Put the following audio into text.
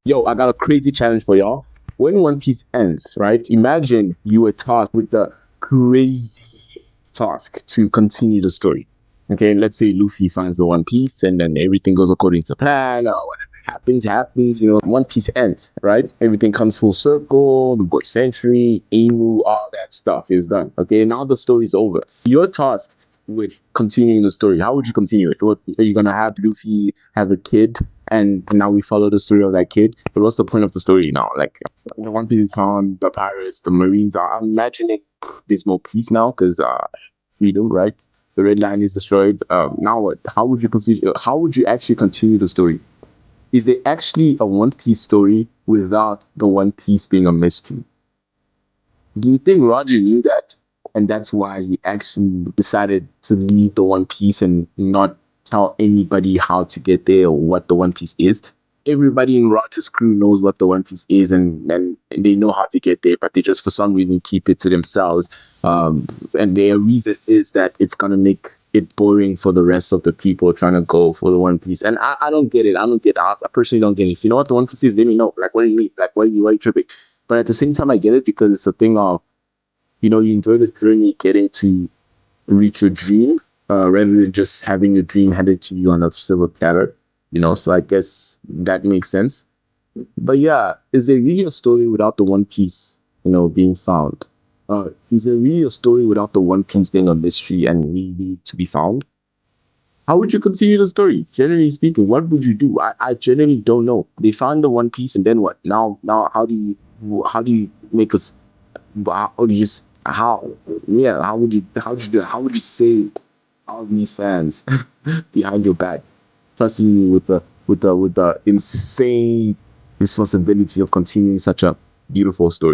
Yo, I got a crazy challenge for y'all. When One Piece ends, right? Imagine you were tasked with the crazy task to continue the story. Okay, let's say Luffy finds the One Piece and then everything goes according to plan, or whatever happens, One Piece ends, right? Everything comes full circle, the boy Century, Emu, all that stuff is done. Okay, now the story's over. You're tasked with continuing the story. How would you continue it? What, are you gonna have Luffy have a kid and now we follow the story of that kid? But what's the point of the story now? Like, the One Piece is found, the pirates, the Marines are. I'm imagining there's more peace now because freedom, right? The red line is destroyed. Now what? How would you consider? How would you actually continue the story? Is there actually a One Piece story without the One Piece being a mystery? Do you think Roger knew that? And that's why he actually decided to leave the One Piece and not tell anybody how to get there or what the One Piece is. Everybody in Roger's crew knows what the One Piece is and they know how to get there, but they just for some reason keep it to themselves. And their reason is that it's gonna make it boring for the rest of the people trying to go for the One Piece. And I don't get it. I don't get it. I personally don't get it. If you know what the One Piece is, let me know. Like, what do you mean? Like, why are you tripping? But at the same time, I get it because it's a thing of, you enjoy the journey getting to reach your dream rather than just having your dream handed to you on a silver platter. So I guess that makes sense. But yeah, is there really a story without the One Piece, being found? Is there really a story without the One Piece being a mystery and needing to be found? How would you continue the story? Generally speaking, what would you do? I generally don't know. They found the One Piece, and then what? Now, how do you make us? How do you just how? Yeah, how would you do it? How would you save all these fans behind your back, trusting you with the insane responsibility of continuing such a beautiful story?